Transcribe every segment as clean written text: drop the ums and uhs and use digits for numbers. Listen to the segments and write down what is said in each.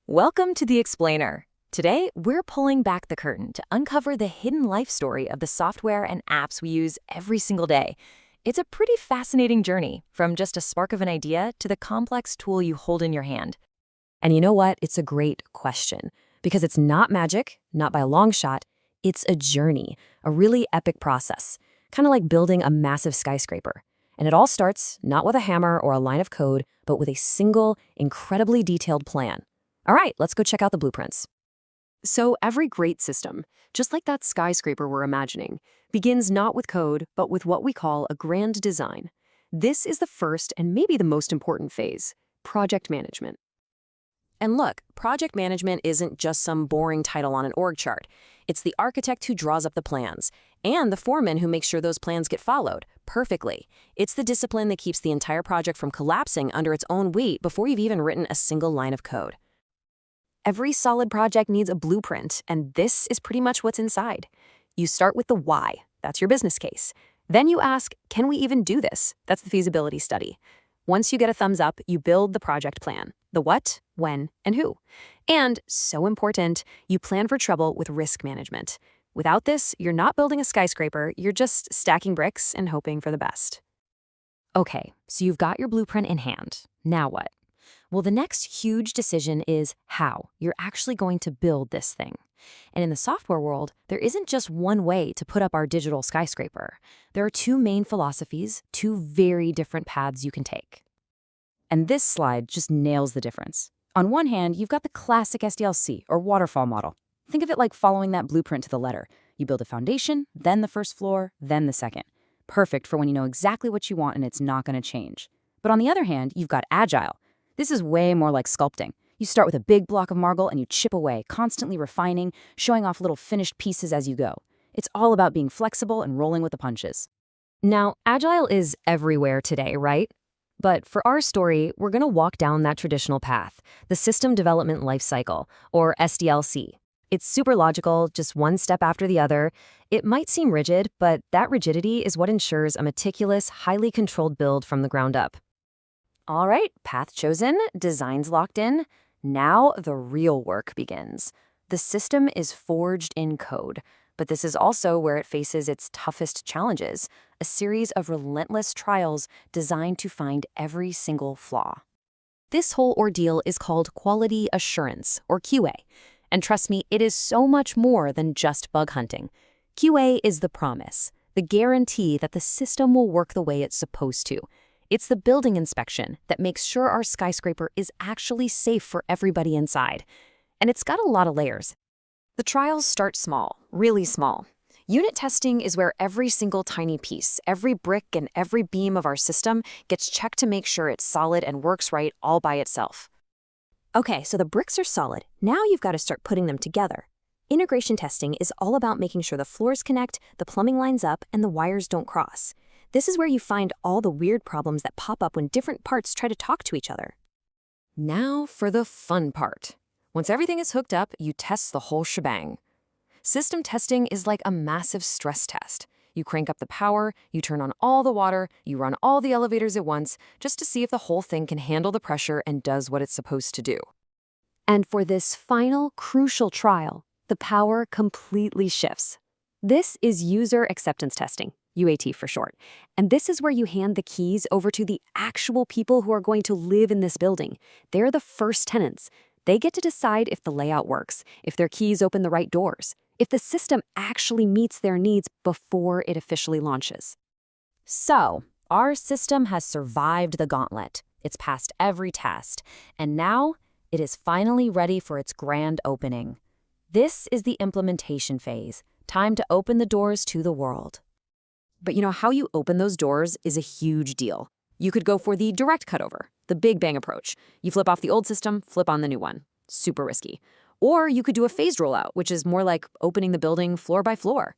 Welcome to The Explainer. Today, we're pulling back the curtain to uncover the hidden life story of the software and apps we use every single day. It's a pretty fascinating journey, from just a spark of an idea to the complex tool you hold in your hand. And you know what? It's a great question, because it's not magic, not by a long shot. It's a journey, a really epic process, kind of like building a massive skyscraper. And it all starts not with a hammer or a line of code, but with a single, incredibly detailed plan. All right, let's go check out the blueprints. So every great system, just like that skyscraper we're imagining, begins not with code, but with what we call a grand design. This is the first and maybe the most important phase, project management. And look, project management isn't just some boring title on an org chart. It's the architect who draws up the plans, and the foreman who makes sure those plans get followed perfectly. It's the discipline that keeps the entire project from collapsing under its own weight before you've even written a single line of code. Every solid project needs a blueprint, and this is pretty much what's inside. You start with the why. That's your business case. Then you ask, can we even do this? That's the feasibility study. Once you get a thumbs up, you build the project plan. The what, when, and who. And, so important, you plan for trouble with risk management. Without this, you're not building a skyscraper, you're just stacking bricks and hoping for the best. Okay, so you've got your blueprint in hand. Now what? Well, the next huge decision is how you're actually going to build this thing. And in the software world, there isn't just one way to put up our digital skyscraper. There are two main philosophies, two very different paths you can take. And this slide just nails the difference. On one hand, you've got the classic SDLC, or waterfall model. Think of it like following that blueprint to the letter. You build a foundation, then the first floor, then the second. Perfect for when you know exactly what you want and it's not going to change. But on the other hand, you've got agile. This is way more like sculpting. You start with a big block of marble and you chip away, constantly refining, showing off little finished pieces as you go. It's all about being flexible and rolling with the punches. Now, agile is everywhere today, right? But for our story, we're going to walk down that traditional path, the System Development Lifecycle, or SDLC. It's super logical, just one step after the other. It might seem rigid, but that rigidity is what ensures a meticulous, highly controlled build from the ground up. All right, path chosen, designs locked in. Now the real work begins. The system is forged in code, but this is also where it faces its toughest challenges, a series of relentless trials designed to find every single flaw. This whole ordeal is called quality assurance, or QA. And trust me, it is so much more than just bug hunting. QA is the promise, the guarantee that the system will work the way it's supposed to. It's the building inspection that makes sure our skyscraper is actually safe for everybody inside. And it's got a lot of layers. The trials start small, really small. Unit testing is where every single tiny piece, every brick and every beam of our system gets checked to make sure it's solid and works right all by itself. Okay, so the bricks are solid. Now you've got to start putting them together. Integration testing is all about making sure the floors connect, the plumbing lines up, and the wires don't cross. This is where you find all the weird problems that pop up when different parts try to talk to each other. Now for the fun part. Once everything is hooked up, you test the whole shebang. System testing is like a massive stress test. You crank up the power, you turn on all the water, you run all the elevators at once, just to see if the whole thing can handle the pressure and does what it's supposed to do. And for this final, crucial trial, the power completely shifts. This is user acceptance testing. UAT for short. And this is where you hand the keys over to the actual people who are going to live in this building. They're the first tenants. They get to decide if the layout works, if their keys open the right doors, if the system actually meets their needs before it officially launches. So, our system has survived the gauntlet. It's passed every test. And now, it is finally ready for its grand opening. This is the implementation phase. Time to open the doors to the world. But you know, how you open those doors is a huge deal. You could go for the direct cutover, the big bang approach. You flip off the old system, flip on the new one. Super risky. Or you could do a phased rollout, which is more like opening the building floor by floor.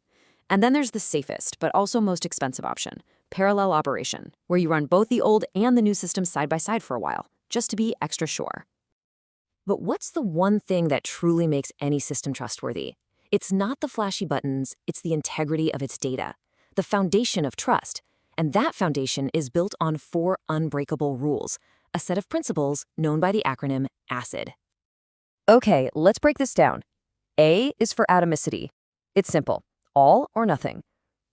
And then there's the safest, but also most expensive option, parallel operation, where you run both the old and the new system side by side for a while, just to be extra sure. But what's the one thing that truly makes any system trustworthy? It's not the flashy buttons, it's the integrity of its data. The foundation of trust. And that foundation is built on 4 unbreakable rules, a set of principles known by the acronym ACID. Okay, let's break this down. A is for atomicity. It's simple, all or nothing.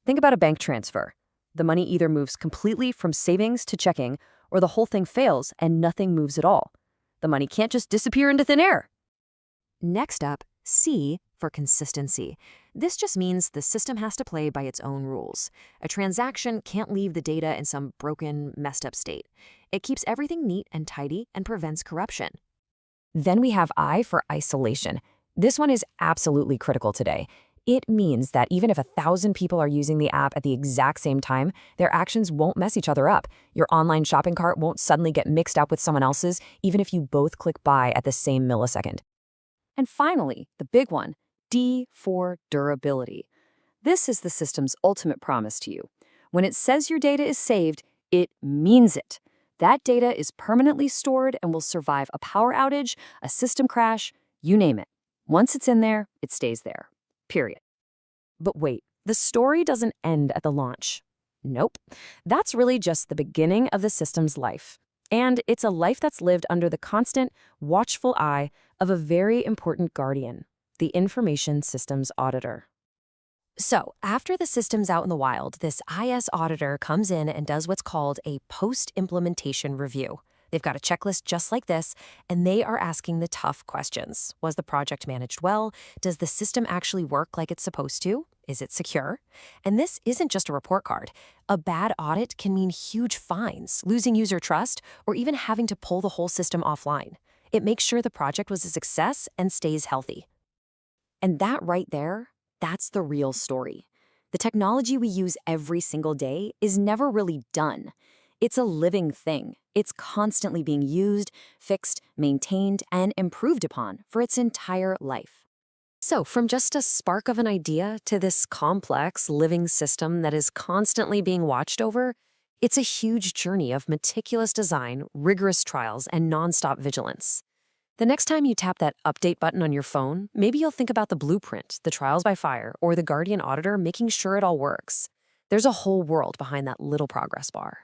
Think about a bank transfer. The money either moves completely from savings to checking, or the whole thing fails and nothing moves at all. The money can't just disappear into thin air. Next up, C for consistency. This just means the system has to play by its own rules. A transaction can't leave the data in some broken, messed up state. It keeps everything neat and tidy and prevents corruption. Then we have I for isolation. This one is absolutely critical today. It means that even if 1,000 people are using the app at the exact same time, their actions won't mess each other up. Your online shopping cart won't suddenly get mixed up with someone else's, even if you both click buy at the same millisecond. And finally, the big one, D for durability. This is the system's ultimate promise to you. When it says your data is saved, it means it. That data is permanently stored and will survive a power outage, a system crash, you name it. Once it's in there, it stays there. Period. But wait, the story doesn't end at the launch. Nope. That's really just the beginning of the system's life. And it's a life that's lived under the constant, watchful eye of a very important guardian, the Information Systems Auditor. So, after the system's out in the wild, this IS auditor comes in and does what's called a post-implementation review. They've got a checklist just like this, and they are asking the tough questions. Was the project managed well? Does the system actually work like it's supposed to? Is it secure? And this isn't just a report card. A bad audit can mean huge fines, losing user trust, or even having to pull the whole system offline. It makes sure the project was a success and stays healthy. And that right there, that's the real story. The technology we use every single day is never really done. It's a living thing. It's constantly being used, fixed, maintained, and improved upon for its entire life. So, from just a spark of an idea to this complex, living system that is constantly being watched over, it's a huge journey of meticulous design, rigorous trials, and nonstop vigilance. The next time you tap that update button on your phone, maybe you'll think about the blueprint, the trials by fire, or the Guardian auditor making sure it all works. There's a whole world behind that little progress bar.